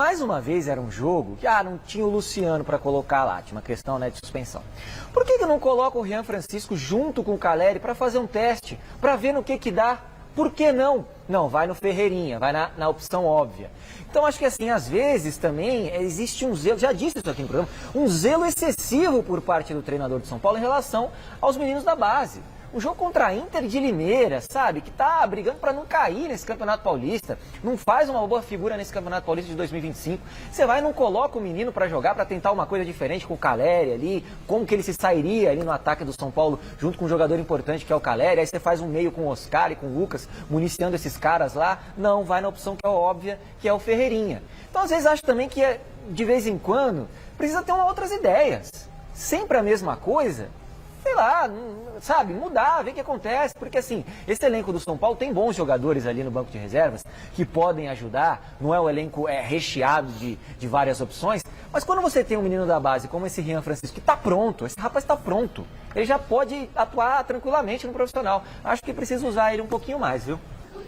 mais uma vez era um jogo que não tinha o Luciano para colocar lá, tinha uma questão, né, de suspensão. Por que não coloca o Rian Francisco junto com o Caleri para fazer um teste, para ver no que dá? Por que não? Não, vai no Ferreirinha, vai na opção óbvia. Então acho que assim, às vezes também existe um zelo, já disse isso aqui no programa, um zelo excessivo por parte do treinador de São Paulo em relação aos meninos da base. Um jogo contra a Inter de Limeira, sabe? Que tá brigando para não cair nesse Campeonato Paulista. Não faz uma boa figura nesse Campeonato Paulista de 2025. Você vai e não coloca o menino para jogar, para tentar uma coisa diferente com o Caleri ali. Como que ele se sairia ali no ataque do São Paulo junto com um jogador importante que é o Caleri. Aí você faz um meio com o Oscar e com o Lucas, municiando esses caras lá. Não, vai na opção que é óbvia, que é o Ferreirinha. Então às vezes acho também que de vez em quando precisa ter outras ideias. Sempre a mesma coisa. Sei lá, sabe, mudar, ver o que acontece, porque assim, esse elenco do São Paulo tem bons jogadores ali no banco de reservas que podem ajudar, não é o elenco recheado de várias opções, mas quando você tem um menino da base como esse Rian Francisco, que está pronto, esse rapaz está pronto, ele já pode atuar tranquilamente no profissional, acho que precisa usar ele um pouquinho mais, viu?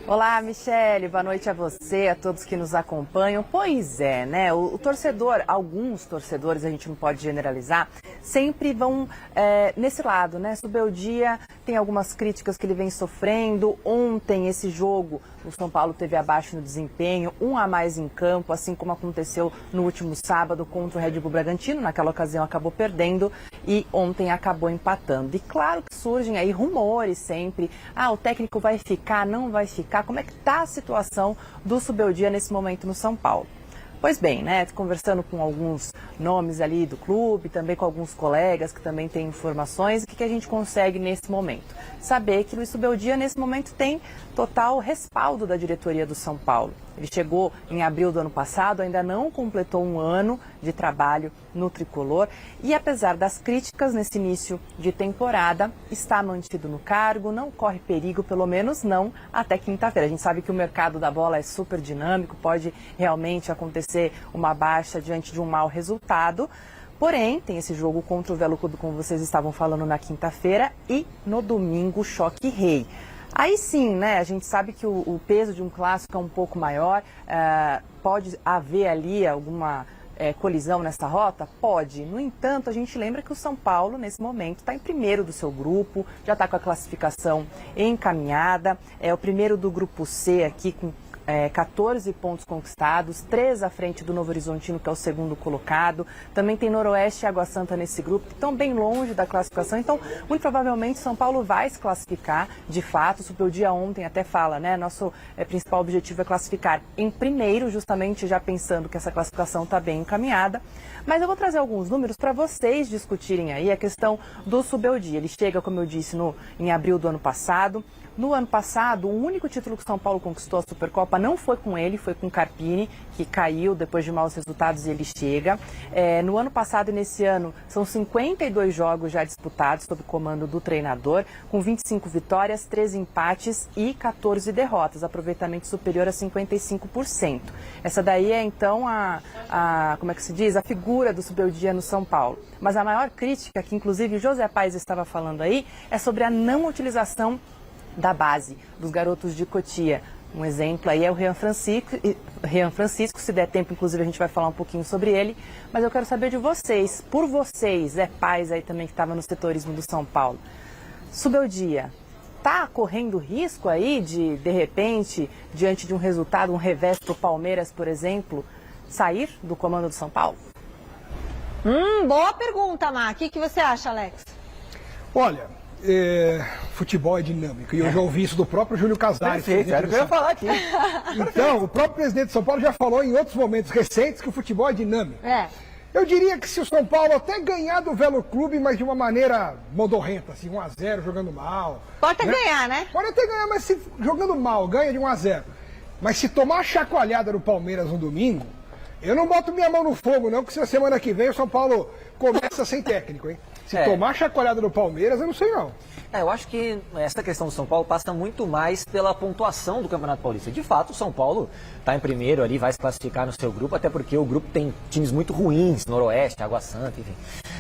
Olá, Michele, boa noite a você, a todos que nos acompanham. Pois é, né, o torcedor, alguns torcedores, a gente não pode generalizar, sempre vão nesse lado, né, Subeldia tem algumas críticas que ele vem sofrendo. Ontem, esse jogo, o São Paulo teve abaixo no desempenho, um a mais em campo, assim como aconteceu no último sábado contra o Red Bull Bragantino, naquela ocasião acabou perdendo e ontem acabou empatando. E claro que surgem aí rumores sempre, o técnico vai ficar, não vai ficar. Como é que está a situação do Subeldia nesse momento no São Paulo? Pois bem, né, conversando com alguns nomes ali do clube, também com alguns colegas que também têm informações, o que a gente consegue nesse momento? Saber que Luiz Subeldia nesse momento tem total respaldo da diretoria do São Paulo. Ele chegou em abril do ano passado, ainda não completou um ano de trabalho no tricolor e apesar das críticas nesse início de temporada, está mantido no cargo, não corre perigo, pelo menos não até quinta-feira. A gente sabe que o mercado da bola é super dinâmico, pode realmente acontecer uma baixa diante de um mau resultado. Porém, tem esse jogo contra o Velo Clube, como vocês estavam falando, na quinta-feira e no domingo, Choque Rei. Aí sim, né, a gente sabe que o peso de um clássico é um pouco maior, pode haver ali alguma colisão nessa rota? Pode. No entanto, a gente lembra que o São Paulo, nesse momento, está em primeiro do seu grupo, já está com a classificação encaminhada, é o primeiro do grupo C aqui com 14 pontos conquistados, 3 à frente do Novo Horizontino, que é o segundo colocado. Também tem Noroeste e Água Santa nesse grupo, que estão bem longe da classificação. Então, muito provavelmente, São Paulo vai se classificar, de fato. O Subeldia ontem até fala, né? Nosso principal objetivo é classificar em primeiro, justamente já pensando que essa classificação está bem encaminhada. Mas eu vou trazer alguns números para vocês discutirem aí a questão do Subeldia. Ele chega, como eu disse, em abril do ano passado. No ano passado, o único título que o São Paulo conquistou, a Supercopa, não foi com ele, foi com o Carpini, que caiu depois de maus resultados e ele chega. No ano passado e nesse ano, são 52 jogos já disputados sob o comando do treinador, com 25 vitórias, 13 empates e 14 derrotas, aproveitamento superior a 55%. Essa daí é, então, como é que se diz? A figura do Subeldia no São Paulo. Mas a maior crítica, que inclusive o José Paes estava falando aí, é sobre a não utilização da base, dos garotos de Cotia. Um exemplo aí é o Rian Francisco, se der tempo, inclusive, a gente vai falar um pouquinho sobre ele, mas eu quero saber de vocês, por vocês, Paes aí também que estava no setorismo do São Paulo. Subeldia, está correndo risco aí de repente, diante de um resultado, um revés para o Palmeiras, por exemplo, sair do comando do São Paulo? Boa pergunta, Má. O que você acha, Alex? Olha, futebol é dinâmico, e eu já ouvi isso do próprio Júlio Casares. Perfeito, era o que eu ia falar aqui. Então, o próprio presidente de São Paulo já falou em outros momentos recentes que o futebol é dinâmico. Eu diria que se o São Paulo até ganhar do Velo Clube, mas de uma maneira modorrenta, assim, 1-0, jogando mal. Pode até ganhar, né? Pode até ganhar, mas se jogando mal, ganha de 1-0. Mas se tomar a chacoalhada do Palmeiras no domingo, eu não boto minha mão no fogo, não, porque se na semana que vem o São Paulo começa sem técnico, hein? Se tomar a chacoalhada do Palmeiras, eu não sei não. Eu acho que essa questão do São Paulo passa muito mais pela pontuação do Campeonato Paulista. De fato, o São Paulo está em primeiro ali, vai se classificar no seu grupo, até porque o grupo tem times muito ruins, Noroeste, Água Santa, enfim.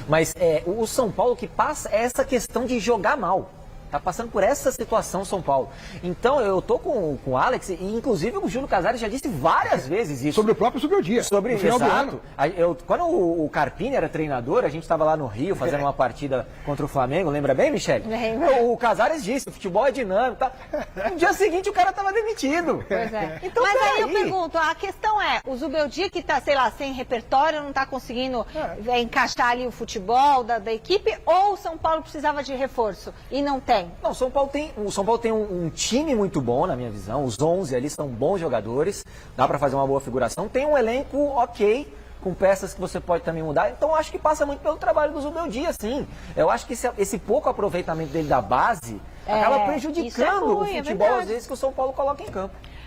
Mas o São Paulo que passa é essa questão de jogar mal. Tá passando por essa situação São Paulo. Então, eu tô com o Alex, e inclusive o Júlio Casares já disse várias vezes isso. Sobre o próprio Zubeldia. Sobre no final do exato. ano. Quando o Carpini era treinador, a gente estava lá no Rio fazendo uma partida contra o Flamengo, lembra bem, Michele? Lembro. O Casares disse, o futebol é dinâmico, tá? No dia seguinte o cara tava demitido. Pois é. Então, Mas aí eu peraí. pergunto, a questão é, o Zubeldia que tá, sei lá, sem repertório, não tá conseguindo encaixar ali o futebol da equipe, ou o São Paulo precisava de reforço e não tem? Não, o São Paulo tem um time muito bom, na minha visão. Os 11 ali são bons jogadores, dá para fazer uma boa figuração. Tem um elenco ok, com peças que você pode também mudar. Então, acho que passa muito pelo trabalho do Zubeldia, sim. Eu acho que esse pouco aproveitamento dele da base acaba isso é prejudicando ruim, o futebol, é às vezes, que o São Paulo coloca em campo.